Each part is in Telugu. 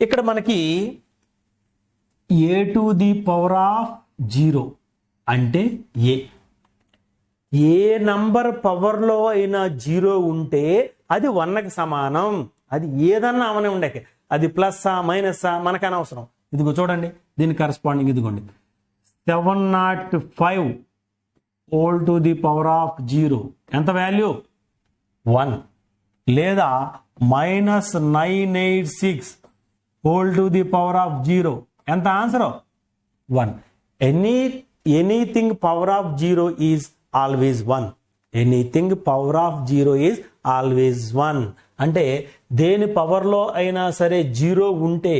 ఇక్కడ మనకి a to the power of 0 అంటే ఏ నంబర్ పవర్లో అయినా 0 ఉంటే అది 1కి సమానం. అది ఏదన్నా అవనే ఉండేకే, అది ప్లస్సా మైనస్సా మనకు అనవసరం. ఇదిగో చూడండి, దీని కరస్పాండింగ్ ఇదిగోండి, 705 whole to the power of 0 ఎంత వాల్యూ 1, లేదా -986 whole to the power of 0 ఎంత answer 1. Anything power of 0 is always 1. Anything power of 0 is always 1 అంటే దేని పవర్లో అయినా సరే 0 ఉంటే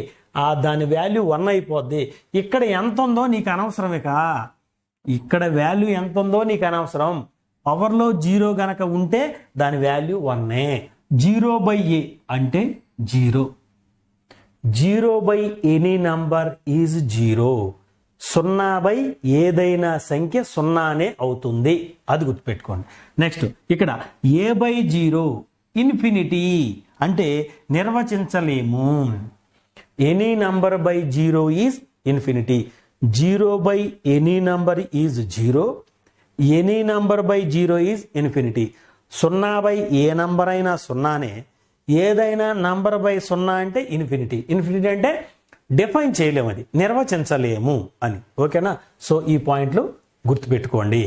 దాని వాల్యూ 1 అయిపోద్ది. ఇక్కడ ఎంత ఉందో నీకు అనవసరమే ఇక్కడ వాల్యూ ఎంత ఉందో నీకు అనవసరం. పవర్లో 0 గనక ఉంటే దాని వాల్యూ 1. 0/a అంటే 0. 0 ఎనీ నంబర్ ఈజ్ 0. 0 ఏదైనా సంఖ్య 0 అవుతుంది. అది గుర్తుపెట్టుకోండి. నెక్స్ట్ ఇక్కడ a/0 ఇన్ఫినిటీ అంటే నిర్వచించలేము. Any number by 0 is infinity. 0 any number is 0. Any number by 0 is infinity. 0 ఏ నంబర్ అయినా 0నే, ఏదైనా నంబర్ బై 0 అంటే ఇన్ఫినిటీ. ఇన్ఫినిటీ అంటే డిఫైన్ చేయలేము, అది నిర్వచించలేము అని. ఓకేనా? సో ఈ పాయింట్లు గుర్తుపెట్టుకోండి.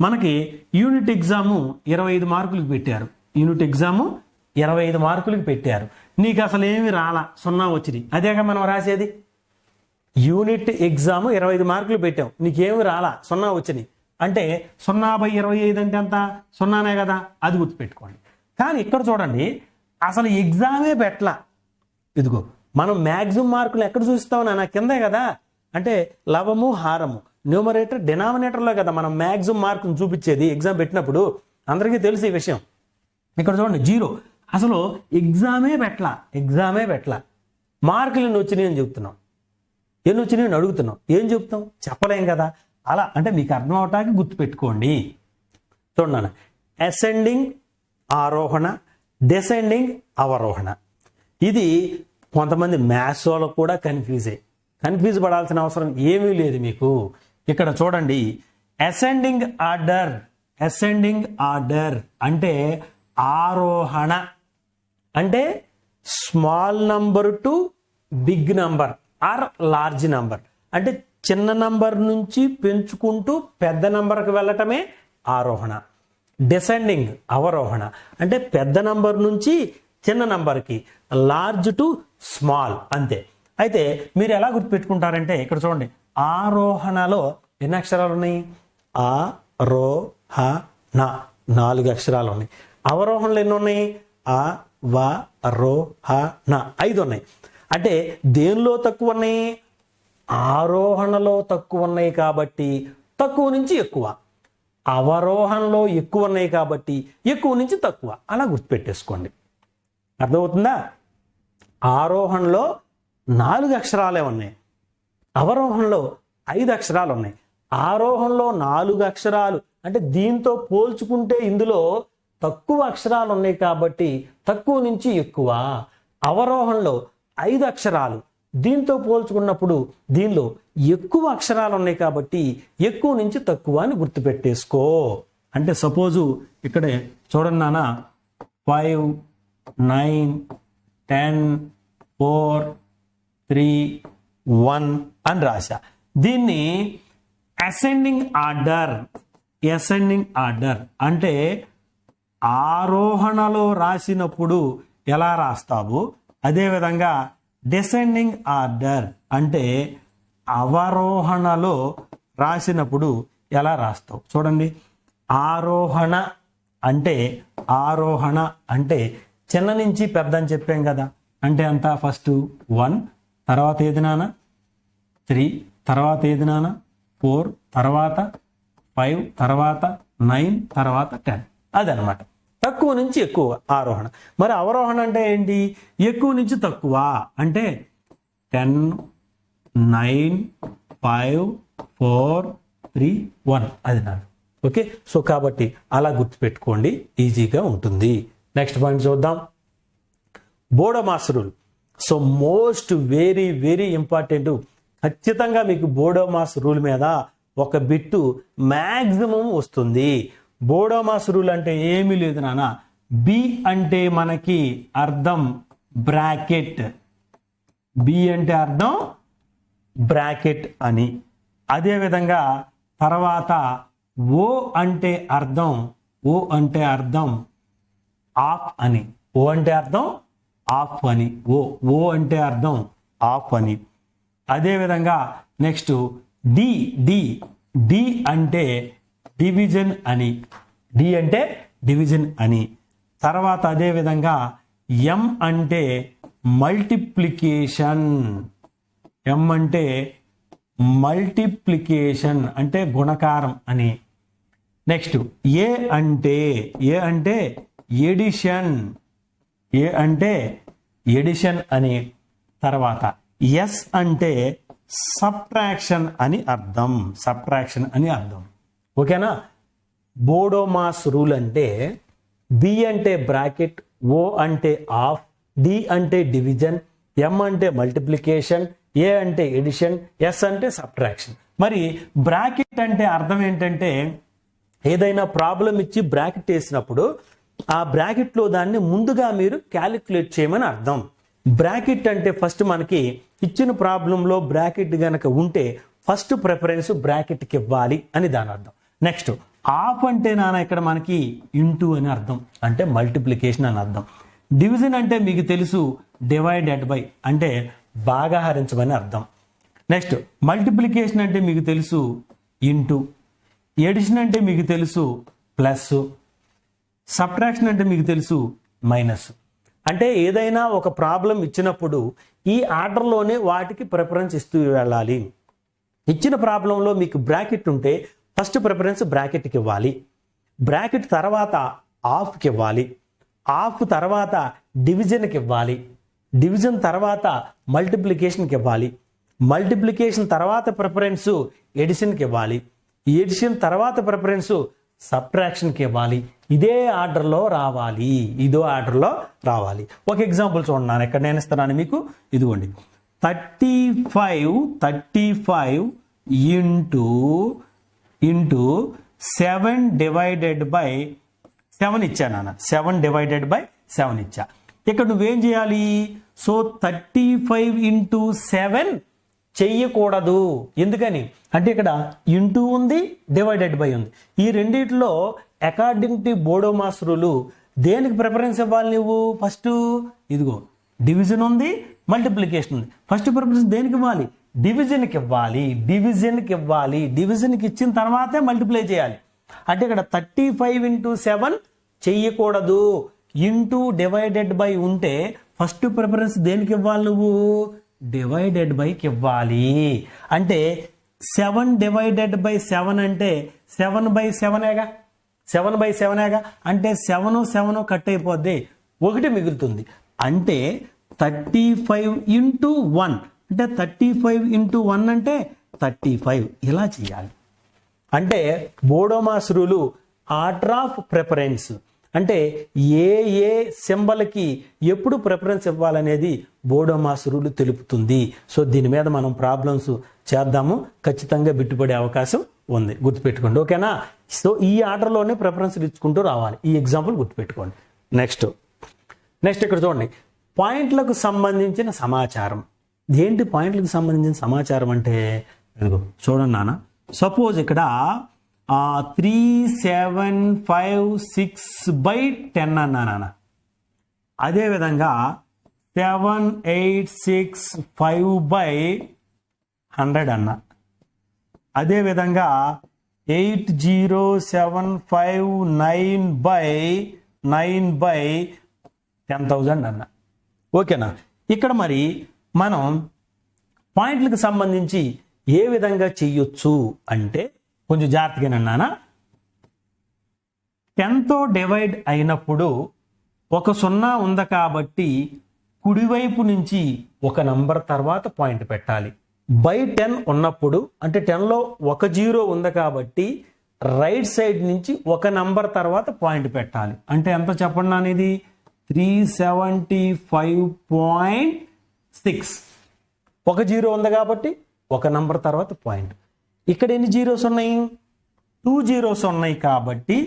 మనకి యూనిట్ ఎగ్జాము 25 మార్కులకు పెట్టారు. యూనిట్ ఎగ్జాము 25 మార్కులకు పెట్టారు. నీకు అసలు ఏమి రాలా, 0 వచ్చింది. అదేగా మనం రాసేది. యూనిట్ ఎగ్జాము 25 మార్కులు పెట్టాం, నీకేమి రాలా, 0 వచ్చినాయి అంటే 0/25 అంటే ఎంత 0నే కదా. అది గుర్తుపెట్టుకోండి. కానీ ఇక్కడ చూడండి, అసలు ఎగ్జామే పెట్టలా. ఇదిగో మనం మ్యాక్సిమం మార్కులు ఎక్కడ చూస్తాం నా కిందే కదా. అంటే లవము హారము న్యూమరేటర్ డినామినేటర్లో కదా మనం మ్యాక్సిమం మార్కును చూపించేది ఎగ్జామ్ పెట్టినప్పుడు. అందరికీ తెలుసు ఈ విషయం. ఇక్కడ చూడండి 0, అసలు ఎగ్జామే పెట్టలా. మార్కులు ఎన్ని వచ్చినాయి అని చెప్తున్నాం, ఎన్ని వచ్చినాయి అని అడుగుతున్నాం. ఏం చెప్తాం? చెప్పలేం కదా. అలా అంటే మీకు అర్థం అవటానికి గుర్తుపెట్టుకోండి. చూడండి, అసెండింగ్ ఆరోహణ, డిసెండింగ్ అవరోహణ. ఇది కొంతమంది మ్యాథ్స్ వాళ్ళకు కూడా కన్ఫ్యూజ్ పడాల్సిన అవసరం ఏమీ లేదు మీకు. ఇక్కడ చూడండి, అసెండింగ్ ఆర్డర్ అంటే ఆరోహణ అంటే small number to big number or large number. అంటే చిన్న నంబర్ నుంచి పెంచుకుంటూ పెద్ద నంబర్కి వెళ్ళటమే ఆరోహణ. డిసెండింగ్ అవరోహణ అంటే పెద్ద నంబర్ నుంచి చిన్న నంబర్కి, లార్జ్ టు స్మాల్ అంతే. అయితే మీరు ఎలా గుర్తుపెట్టుకుంటారంటే ఇక్కడ చూడండి, ఆరోహణలో ఎన్ని అక్షరాలు ఉన్నాయి? ఆ రో హ నా 4 అక్షరాలు ఉన్నాయి. అవరోహణలో ఎన్ని ఉన్నాయి? ఆ వ రో హ నా 5 ఉన్నాయి. అంటే దేనిలో తక్కువ ఉన్నాయి? ఆరోహణలో తక్కువ ఉన్నాయి కాబట్టి తక్కువ నుంచి ఎక్కువ, అవరోహణలో ఎక్కువ ఉన్నాయి కాబట్టి ఎక్కువ నుంచి తక్కువ. అలా గుర్తుపెట్టేసుకోండి. అర్థమవుతుందా? ఆరోహణలో 4 అక్షరాలే ఉన్నాయి, అవరోహణలో 5 అక్షరాలు ఉన్నాయి. ఆరోహణలో 4 అక్షరాలు అంటే దీంతో పోల్చుకుంటే ఇందులో తక్కువ అక్షరాలు ఉన్నాయి కాబట్టి తక్కువ నుంచి ఎక్కువ. అవరోహణలో 5 అక్షరాలు, దీంతో పోల్చుకున్నప్పుడు దీనిలో ఎక్కువ అక్షరాలు ఉన్నాయి కాబట్టి ఎక్కువ నుంచి తక్కువ అని గుర్తుపెట్టేసుకో. అంటే సపోజు ఇక్కడే చూడండి నాన్న, 5 9 10 4 3 1 అని రాశా. దీన్ని అసెండింగ్ ఆర్డర్ అంటే ఆరోహణలో రాసినప్పుడు ఎలా రాస్తావు అదేవిధంగా డిసెండింగ్ ఆర్డర్ అంటే అవరోహణలో రాసినప్పుడు ఎలా రాస్తావు చూడండి. ఆరోహణ అంటే చిన్న నుంచి పెద్ద అని చెప్పాం కదా. అంటే అంతా ఫస్ట్ 1, తర్వాత ఏది నాన్న 3, తర్వాత ఏది నాన్న 4, తర్వాత 5, తర్వాత 9, తర్వాత 10. అదనమాట తక్కువ నుంచి ఎక్కువ ఆరోహణ. మరి అవరోహణ అంటే ఏంటి? ఎక్కువ నుంచి తక్కువ అంటే 10 9 5 4 3 1 అది నాన్న. ఓకే, సో కాబట్టి అలా గుర్తుపెట్టుకోండి, ఈజీగా ఉంటుంది. నెక్స్ట్ పాయింట్ చూద్దాం. బోడో మాస్టరులు so most very very important. ఖచ్చితంగా మీకు బోడోమాస్ రూల్ మీద ఒక బిట్టు మ్యాక్సిమం వస్తుంది. బోడోమాస్ రూల్ అంటే ఏమీ లేదు నాన్న. బి అంటే మనకి అర్థం బ్రాకెట్, బి అంటే అర్థం బ్రాకెట్ అని. అదేవిధంగా తర్వాత ఓ అంటే అర్థం ఆఫ్ అని. ఓ అంటే అర్థం ఆఫ్ అని. ఓ అంటే అర్థం ఆఫ్ అని. అదేవిధంగా నెక్స్ట్ డి డి డి అంటే డివిజన్ అని. డి అంటే డివిజన్ అని. తర్వాత అదేవిధంగా ఎం అంటే మల్టిప్లికేషన్. ఎం అంటే మల్టిప్లికేషన్ అంటే గుణకారం అని. నెక్స్ట్ ఏ అంటే ఎడిషన్. ఏ అంటే ఎడిషన్ అని. తర్వాత ఎస్ అంటే సబ్ట్రాక్షన్ అని అర్థం. ఓకేనా. బోడోమాస్ రూల్ అంటే బి అంటే బ్రాకెట్, ఓ అంటే ఆఫ్, డి అంటే డివిజన్, ఎం అంటే మల్టిప్లికేషన్, ఏ అంటే ఎడిషన్, ఎస్ అంటే సబ్ట్రాక్షన్. మరి బ్రాకెట్ అంటే అర్థం ఏంటంటే ఏదైనా ప్రాబ్లం ఇచ్చి బ్రాకెట్ వేసినప్పుడు ఆ బ్రాకెట్లో దాన్ని ముందుగా మీరు క్యాలిక్యులేట్ చేయమని అర్థం. బ్రాకెట్ అంటే ఫస్ట్ మనకి ఇచ్చిన ప్రాబ్లంలో బ్రాకెట్ గనక ఉంటే ఫస్ట్ ప్రిఫరెన్స్ బ్రాకెట్కి ఇవ్వాలి అని దాని అర్థం. నెక్స్ట్ ఆఫ్ అంటే నాన్న ఇక్కడ మనకి ఇంటూ అని అర్థం, అంటే మల్టిప్లికేషన్ అని అర్థం. డివిజన్ అంటే మీకు తెలుసు డివైడెడ్ బై అంటే భాగహరించమని అర్థం. నెక్స్ట్ మల్టిప్లికేషన్ అంటే మీకు తెలుసు ఇంటూ, ఎడిషన్ అంటే మీకు తెలుసు ప్లస్, సబ్ట్రాక్షన్ అంటే మీకు తెలుసు మైనస్. అంటే ఏదైనా ఒక ప్రాబ్లం ఇచ్చినప్పుడు ఈ ఆర్డర్లోనే వాటికి ప్రిఫరెన్స్ ఇస్తూ వెళ్ళాలి. ఇచ్చిన ప్రాబ్లంలో మీకు బ్రాకెట్ ఉంటే ఫస్ట్ ప్రిఫరెన్స్ బ్రాకెట్కి ఇవ్వాలి, బ్రాకెట్ తర్వాత ఆఫ్కి ఇవ్వాలి, ఆఫ్ తర్వాత డివిజన్కి ఇవ్వాలి, డివిజన్ తర్వాత మల్టిప్లికేషన్కి ఇవ్వాలి, మల్టిప్లికేషన్ తర్వాత ప్రిఫరెన్స్ ఎడిషన్కి ఇవ్వాలి, ఎడిషన్ తర్వాత ప్రిఫరెన్స్ సబ్ట్రాక్షన్కి ఇవ్వాలి. ఇదే ఆర్డర్లో రావాలి. ఒక ఎగ్జాంపుల్ చూడండి, ఇక్కడ నేను ఇస్తున్నాను మీకు. ఇదిగోండి 35 ఇంటూ 7 డివైడెడ్ బై 7 ఇచ్చా నాన్న. 7 డివైడెడ్ బై 7 ఇచ్చా. ఇక్కడ నువ్వేం చేయాలి? సో 35 ఇంటూ 7 చెయ్యకూడదు. ఎందుకని అంటే ఇక్కడ ఇంటూ ఉంది, డివైడెడ్ బై ఉంది. ఈ రెండిట్లో అకార్డింగ్ టు బోడోమాస్ రూల్ దేనికి ప్రిఫరెన్స్ ఇవ్వాలి నువ్వు? ఫస్ట్ ఇదిగో డివిజన్ ఉంది, మల్టిప్లికేషన్ ఉంది. ఫస్ట్ ప్రిఫరెన్స్ దేనికి ఇవ్వాలి? డివిజన్కి ఇవ్వాలి. డివిజన్కి ఇచ్చిన తర్వాతే మల్టిప్లై చేయాలి. అంటే ఇక్కడ 35 ఇంటూ 7 చెయ్యకూడదు. ఇంటూ డివైడెడ్ బై ఉంటే ఫస్ట్ ప్రిఫరెన్స్ దేనికి ఇవ్వాలి నువ్వు? డివైడెడ్ బైకి ఇవ్వాలి. అంటే 7 డివైడెడ్ బై 7 అంటే 7/7ఏగా. 7/7ఏగా. అంటే 7 కట్ అయిపోద్ది, 1 మిగులుతుంది. అంటే 35 ఇంటూ 1 అంటే 35 ఇంటూ 1 అంటే 35. ఇలా చేయాలి. అంటే బోడోమాస్ రూలు ఆర్డర్ ఆఫ్ ప్రిఫరెన్స్ అంటే ఏ సింబల్కి ఎప్పుడు ప్రిఫరెన్స్ ఇవ్వాలనేది బోడోమాస్ రూల్ తెలుపుతుంది. సో దీని మీద మనం ప్రాబ్లమ్స్ చేద్దాము. ఖచ్చితంగా బిట్టుపడే అవకాశం ఉంది, గుర్తుపెట్టుకోండి. ఓకేనా? సో ఈ ఆర్డర్లోనే ప్రిఫరెన్స్ ఇచ్చుకుంటూ రావాలి. ఈ ఎగ్జాంపుల్ గుర్తుపెట్టుకోండి. నెక్స్ట్ ఇక్కడ చూడండి, పాయింట్లకు సంబంధించిన సమాచారం. ఏంటి పాయింట్లకు సంబంధించిన సమాచారం అంటే? ఇదిగో చూడండి నాన్న. సపోజ్ ఇక్కడ 3756/10 అన్నా నాన్న. అదేవిధంగా 7865/100 అన్నా. అదేవిధంగా 80759/1000 అన్నా. ఓకేనా? ఇక్కడ మరి మనం పాయింట్లకు సంబంధించి ఏ విధంగా చెయ్యొచ్చు అంటే కొంచెం జాగ్రత్తగా అన్నానా. 10తో డివైడ్ అయినప్పుడు ఒక 0 ఉంది కాబట్టి కుడివైపు నుంచి ఒక నంబర్ తర్వాత పాయింట్ పెట్టాలి. బై 10 ఉన్నప్పుడు అంటే 10లో ఒక 0 ఉంది కాబట్టి రైట్ సైడ్ నుంచి ఒక నంబర్ తర్వాత పాయింట్ పెట్టాలి. అంటే ఎంత చెప్పండి అనేది 375 6. ఒక జీరో ఉంది కాబట్టి ఒక నంబర్ తర్వాత పాయింట్. ఇక్కడ ఎన్ని జీరోస్ ఉన్నాయి? 2 జీరోస్ ఉన్నాయి కాబట్టి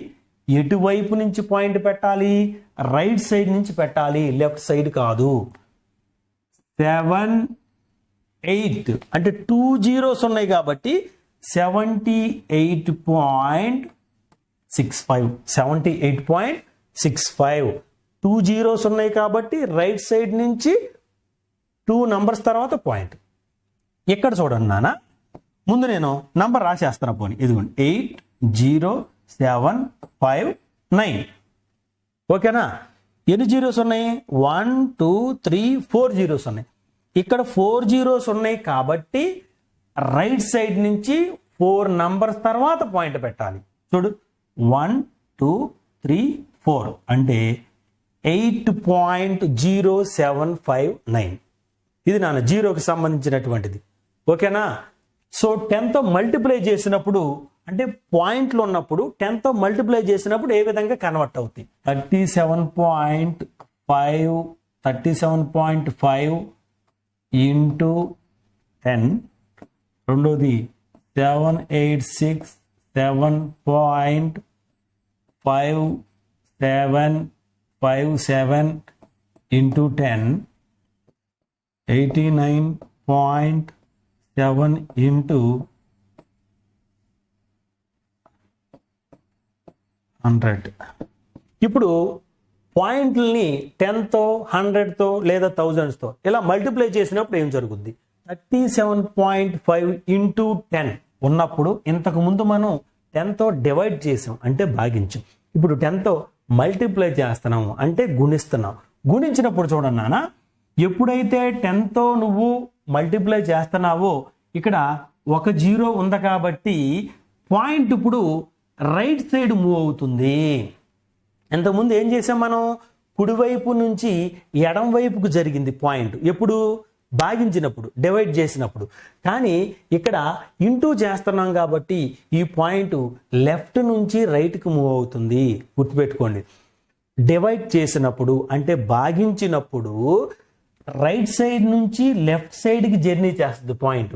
ఎటువైపు నుంచి పాయింట్ పెట్టాలి? రైట్ సైడ్ నుంచి పెట్టాలి, లెఫ్ట్ సైడ్ కాదు. 7, 8 అంటే 2 జీరోస్ ఉన్నాయి కాబట్టి 78.65. 78.65. 2 జీరోస్ ఉన్నాయి కాబట్టి రైట్ సైడ్ నుంచి 2 నంబర్స్ తర్వాత పాయింట్. ఇక్కడ చూడండి నాన్న, ముందు నేను నంబర్ రాసేస్తాను. పోనీ ఇదిగోండి 8, 0, 7, 5, 9. ఓకేనా? ఎన్ని జీరోస్ ఉన్నాయి? 1, 2, 3, 4 జీరోస్ ఉన్నాయి. ఇక్కడ 4 జీరోస్ ఉన్నాయి కాబట్టి రైట్ సైడ్ నుంచి 4 నంబర్స్ తర్వాత పాయింట్ పెట్టాలి. చూడు 1, 2, 3, 4 అంటే 8.0759. ఇది నాన్న జీరోకి సంబంధించినటువంటిది. ఓకేనా? సో 10తో మల్టిప్లై చేసినప్పుడు అంటే పాయింట్లు ఉన్నప్పుడు 10తో మల్టిప్లై చేసినప్పుడు ఏ విధంగా కన్వర్ట్ అవుతాయి? 37.5 ఇంటూ 10. రెండోది 786.5757 ఇంటూ 10. 89.7 ఇంటూ 100. ఇప్పుడు పాయింట్లని 10తో 100తో లేదా 1000తో ఇలా మల్టిప్లై చేసినప్పుడు ఏం జరుగుద్ది? 37.5 ఇంటూ 10 ఉన్నప్పుడు ఇంతకు ముందు మనం 10తో డివైడ్ చేసాం అంటే భాగించాం. ఇప్పుడు 10తో మల్టిప్లై చేస్తున్నాము అంటే గుణిస్తున్నాం. గుణించినప్పుడు చూడండి నాన్న, ఎప్పుడైతే 10తో నువ్వు మల్టిప్లై చేస్తున్నావో ఇక్కడ ఒక జీరో ఉంది కాబట్టి పాయింట్ ఇప్పుడు రైట్ సైడ్ మూవ్ అవుతుంది. ఇంతకుముందు ఏం చేసాం మనం? కుడివైపు నుంచి ఎడం వైపుకు జరిగింది పాయింట్. ఎప్పుడు? భాగించినప్పుడు, డివైడ్ చేసినప్పుడు. కానీ ఇక్కడ ఇంటూ చేస్తున్నాం కాబట్టి ఈ పాయింట్ లెఫ్ట్ నుంచి రైట్కి మూవ్ అవుతుంది. గుర్తుపెట్టుకోండి, డివైడ్ చేసినప్పుడు అంటే భాగించినప్పుడు రైట్ సైడ్ నుంచి లెఫ్ట్ సైడ్కి జర్నీ చేస్తుంది పాయింట్.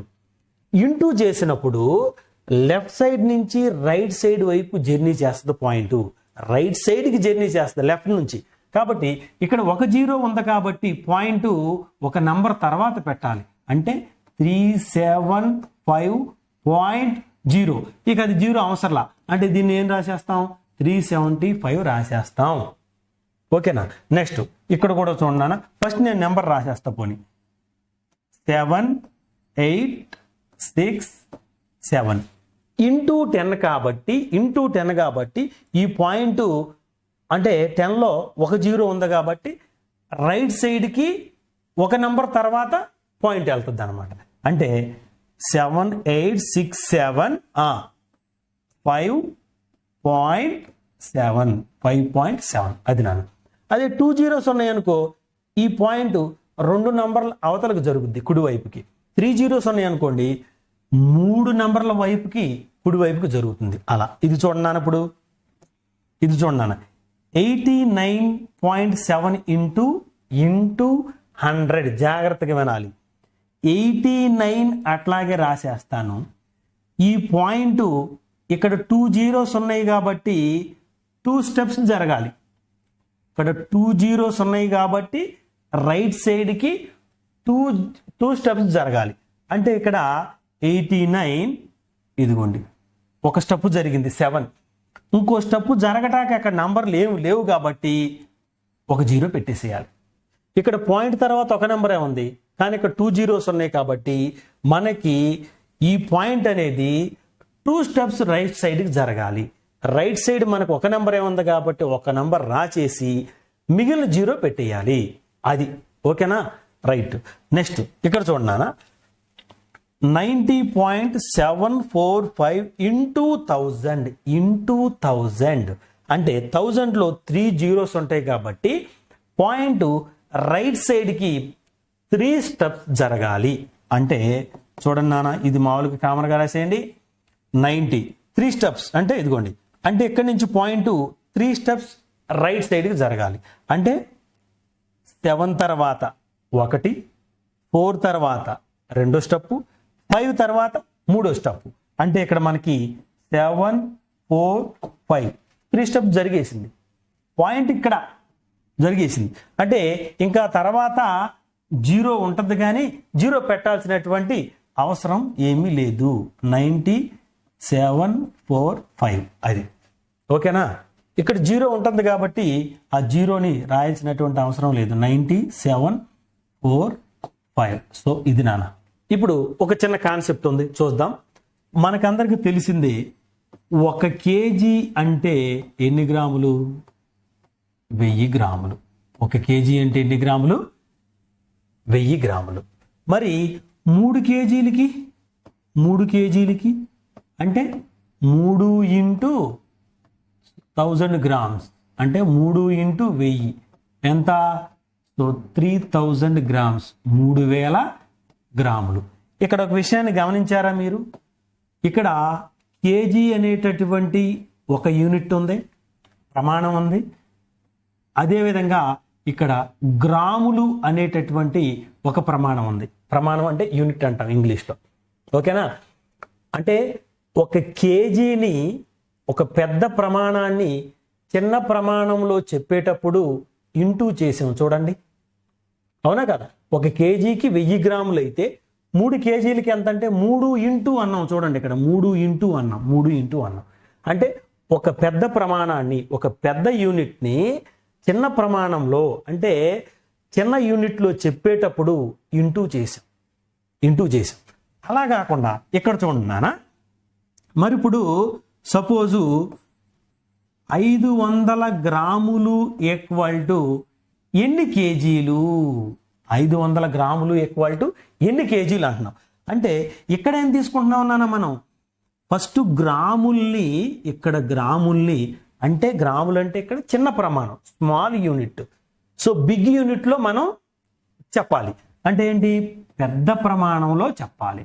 ఇంటూ చేసినప్పుడు లెఫ్ట్ సైడ్ నుంచి రైట్ సైడ్ వైపు జర్నీ చేస్తుంది పాయింట్. రైట్ సైడ్కి జర్నీ చేస్తుంది లెఫ్ట్ నుంచి. కాబట్టి ఇక్కడ ఒక జీరో ఉంది కాబట్టి పాయింట్ ఒక నంబర్ తర్వాత పెట్టాలి అంటే 375.0. ఇక అది జీరో అవసరంలా అంటే దీన్ని ఏం రాసేస్తాం? 375 రాసేస్తాం. ఓకేనా? నెక్స్ట్ ఇక్కడ కూడా చూడండి, ఫస్ట్ నేను నెంబర్ రాసేస్తా. పోనీ 7, 8, 6, 7 ఇంటూ 10 కాబట్టి ఈ పాయింట్ అంటే 10లో ఒక జీరో ఉంది కాబట్టి రైట్ సైడ్కి ఒక నెంబర్ తర్వాత పాయింట్ వెళ్తుంది అనమాట. అంటే 7867 5.7 అది నాన్న. అదే 2 జీరోస్ ఉన్నాయనుకో ఈ పాయింట్ 2 నంబర్ల అవతలకు జరుగుద్ది కుడివైపుకి. 3 జీరోస్ ఉన్నాయనుకోండి 3 నంబర్ల వైపుకి కుడివైపుకి జరుగుతుంది. అలా ఇది చూడండి నాన్న. ఇప్పుడు ఇది చూడండి నాన్న, 89.7 ఇంటూ 100. జాగ్రత్తగా వినాలి. 89 అట్లాగే రాసేస్తాను. ఈ పాయింట్ ఇక్కడ 2 జీరోస్ ఉన్నాయి కాబట్టి 2 స్టెప్స్ జరగాలి. ఇక్కడ 2 జీరోస్ ఉన్నాయి కాబట్టి రైట్ సైడ్కి 2 స్టెప్స్ జరగాలి. అంటే ఇక్కడ 89 ఇదిగోండి ఒక స్టెప్ జరిగింది 7. ఇంకో స్టెప్ జరగటానికి అక్కడ నంబర్లు లేవు కాబట్టి ఒక జీరో పెట్టేసేయాలి. ఇక్కడ పాయింట్ తర్వాత ఒక నెంబరే ఉంది కానీ ఇక్కడ 2 జీరోస్ ఉన్నాయి కాబట్టి మనకి ఈ పాయింట్ అనేది 2 స్టెప్స్ రైట్ సైడ్కి జరగాలి. రైట్ సైడ్ మనకు ఒక నెంబరే ఉంది కాబట్టి ఒక నెంబర్ రాచేసి మిగిలిన జీరో పెట్టేయాలి. అది ఓకేనా? రైట్. నెక్స్ట్ ఇక్కడ చూడన్నా 90.745 ఇంటూ 1000 అంటే 1000లో 3 జీరోస్ ఉంటాయి కాబట్టి పాయింట్ రైట్ సైడ్కి 3 స్టెప్స్ జరగాలి. అంటే చూడండి నాన్న, ఇది మామూలుగా కామన్గా రాసేయండి. 90 3 స్టెప్స్ అంటే ఇదిగోండి, అంటే ఇక్కడి నుంచి పాయింట్ 3 స్టెప్స్ రైట్ సైడ్కి జరగాలి. అంటే 7 తర్వాత 1, 4 తర్వాత రెండో స్టెప్, 5 తర్వాత మూడో స్టెప్. అంటే ఇక్కడ మనకి 7, 4, 5 3 స్టెప్ జరిగేసింది. పాయింట్ ఇక్కడ జరిగేసింది. అంటే ఇంకా తర్వాత 0 ఉంటుంది, కానీ 0 పెట్టాల్సినటువంటి అవసరం ఏమీ లేదు. 90, 7, 4, 5 అది ఓకేనా. ఇక్కడ 0 ఉంటుంది కాబట్టి ఆ 0ని రాయాల్సినటువంటి అవసరం లేదు. 90, 7, 4, 5. సో ఇది నాన్న. ఇప్పుడు ఒక చిన్న కాన్సెప్ట్ ఉంది, చూద్దాం. మనకందరికి తెలిసిందే 1 కేజీ అంటే ఎన్ని గ్రాములు? 1000 గ్రాములు. 1 కేజీ అంటే ఎన్ని గ్రాములు? 1000 గ్రాములు. మరి 3 కేజీలకి 3 కేజీలకి అంటే 3 ఇంటూ 1000 గ్రామ్స్ అంటే 3 ఇంటూ 1000 ఎంత? సో 3000 గ్రామ్స్, 3000 గ్రాములు. ఇక్కడ ఒక విషయాన్ని గమనించారా మీరు? ఇక్కడ కేజీ అనేటటువంటి ఒక యూనిట్ ఉంది, ప్రమాణం ఉంది. అదేవిధంగా ఇక్కడ గ్రాములు అనేటటువంటి ఒక ప్రమాణం ఉంది. ప్రమాణం అంటే యూనిట్ అంటాం ఇంగ్లీష్లో, ఓకేనా. అంటే 1 కేజీని, ఒక పెద్ద ప్రమాణాన్ని చిన్న ప్రమాణంలో చెప్పేటప్పుడు ఇంటూ చేసాం చూడండి, అవునా కదా. 1 కేజీకి 1000 గ్రాములు అయితే 3 కేజీలకి ఎంత అంటే 3 ఇంటూ అన్నాం చూడండి. ఇక్కడ 3 ఇంటూ అన్నాం, 3 ఇంటూ అన్నాం. అంటే ఒక పెద్ద ప్రమాణాన్ని, ఒక పెద్ద యూనిట్ని చిన్న ప్రమాణంలో అంటే చిన్న యూనిట్లో చెప్పేటప్పుడు ఇంటూ చేసాం. అలా కాకుండా ఇక్కడ చూడండి నాన్న. మరి ఇప్పుడు సపోజు 500 గ్రాములు ఈక్వల్ టు ఎన్ని కేజీలు? 500 గ్రాములు ఈక్వల్ టు ఎన్ని కేజీలు అంటున్నాం. అంటే ఇక్కడ ఏం తీసుకుంటున్నాం నాన్న మనం? ఫస్ట్ గ్రాముల్ని, ఇక్కడ గ్రాముల్ని అంటే గ్రాములు అంటే ఇక్కడ చిన్న ప్రమాణం, స్మాల్ యూనిట్. సో బిగ్ యూనిట్లో మనం చెప్పాలి. అంటే ఏంటి? పెద్ద ప్రమాణంలో చెప్పాలి.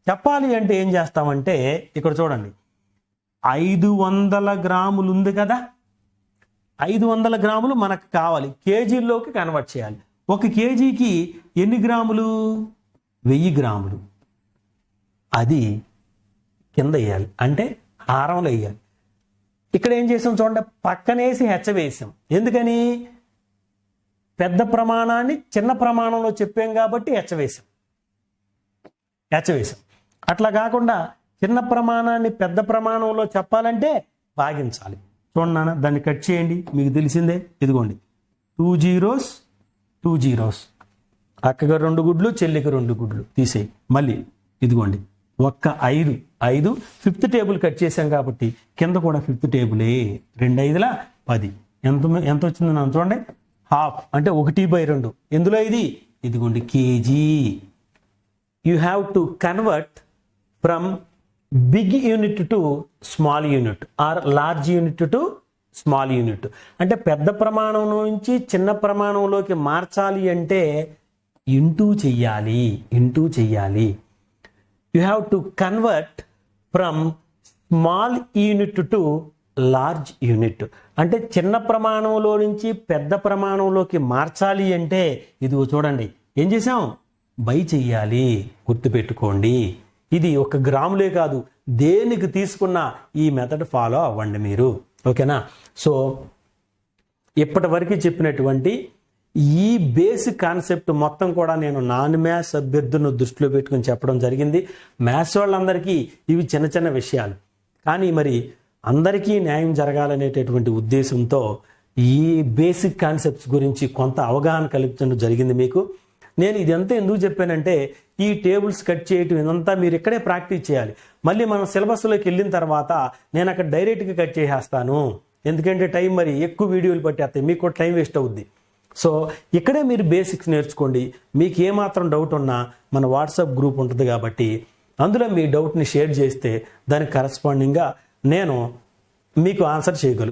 చెప్పాలి అంటే ఏం చేస్తామంటే ఇక్కడ చూడండి, 500 గ్రాములు ఉంది కదా. 500 గ్రాములు మనకు కావాలి, కేజీల్లోకి కన్వర్ట్ చేయాలి. 1 కేజీకి ఎన్ని గ్రాములు? 1000 గ్రాములు. అది కింద వేయాలి, అంటే హారంలో వేయాలి. ఇక్కడ ఏం చేసాం చూడండి, పక్కనేసి హెచ్చవేసాం. ఎందుకని? పెద్ద ప్రమాణాన్ని చిన్న ప్రమాణంలో చెప్పాం కాబట్టి హెచ్చవేసాం. అట్లా కాకుండా చిన్న ప్రమాణాన్ని పెద్ద ప్రమాణంలో చెప్పాలంటే భాగించాలి. చూడండి నాన్న, దాన్ని కట్ చేయండి, మీకు తెలిసిందే. ఇదిగోండి 2 zeros 2 zeros, అక్కగా 2 గుడ్లు, చెల్లికి 2 గుడ్లు తీసేయి. మళ్ళీ ఇదిగోండి 5 ఫిఫ్త్ టేబుల్ కట్ చేసాం కాబట్టి కింద కూడా ఫిఫ్త్ టేబులే. 2 5 10. ఎంత వచ్చింది నన్ను చూడండి, హాఫ్ అంటే 1/2. ఎందులో ఇది? ఇదిగోండి KG. You have to convert from big unit to small unit or large unit to small unit. అంటే పెద్ద ప్రమాణం నుంచి చిన్న ప్రమాణంలోకి మార్చాలి అంటే ఇంటూ చెయ్యాలి. You have to convert from small unit to large unit. అంటే చిన్న ప్రమాణంలో నుంచి పెద్ద ప్రమాణంలోకి మార్చాలి అంటే ఇదిగో చూడండి ఏం చేసాం, బై చెయ్యాలి. గుర్తుపెట్టుకోండి, ఇది 1 గ్రాములే కాదు, దేనికి తీసుకున్న ఈ మెథడ్ ఫాలో అవ్వండి మీరు, ఓకేనా. సో ఇప్పటి వరకు చెప్పినటువంటి ఈ బేసిక్ కాన్సెప్ట్ మొత్తం కూడా నేను నాన్ మ్యాథ్స్ అభ్యర్థులను దృష్టిలో పెట్టుకుని చెప్పడం జరిగింది. మ్యాథ్స్ వాళ్ళందరికీ ఇవి చిన్న చిన్న విషయాలు, కానీ మరి అందరికీ న్యాయం జరగాలనేటటువంటి ఉద్దేశంతో ఈ బేసిక్ కాన్సెప్ట్స్ గురించి కొంత అవగాహన కల్పించడం జరిగింది మీకు. నేను ఇదంతా ఎందుకు చెప్పానంటే ఈ టేబుల్స్ కట్ చేయటం ఇదంతా మీరు ఇక్కడే ప్రాక్టీస్ చేయాలి. మళ్ళీ మనం సిలబస్లోకి వెళ్ళిన తర్వాత నేను అక్కడ డైరెక్ట్గా కట్ చేసేస్తాను, ఎందుకంటే టైం మరి ఎక్కువ వీడియోలు పట్టేస్తాయి, మీకు టైం వేస్ట్ అవుద్ది. సో ఇక్కడే మీరు బేసిక్స్ నేర్చుకోండి. మీకు ఏమాత్రం డౌట్ ఉన్నా మన వాట్సాప్ గ్రూప్ ఉంటుంది కాబట్టి అందులో మీ డౌట్ని షేర్ చేస్తే దానికి కరస్పాండింగ్గా నేను మీకు ఆన్సర్ చేయగలను.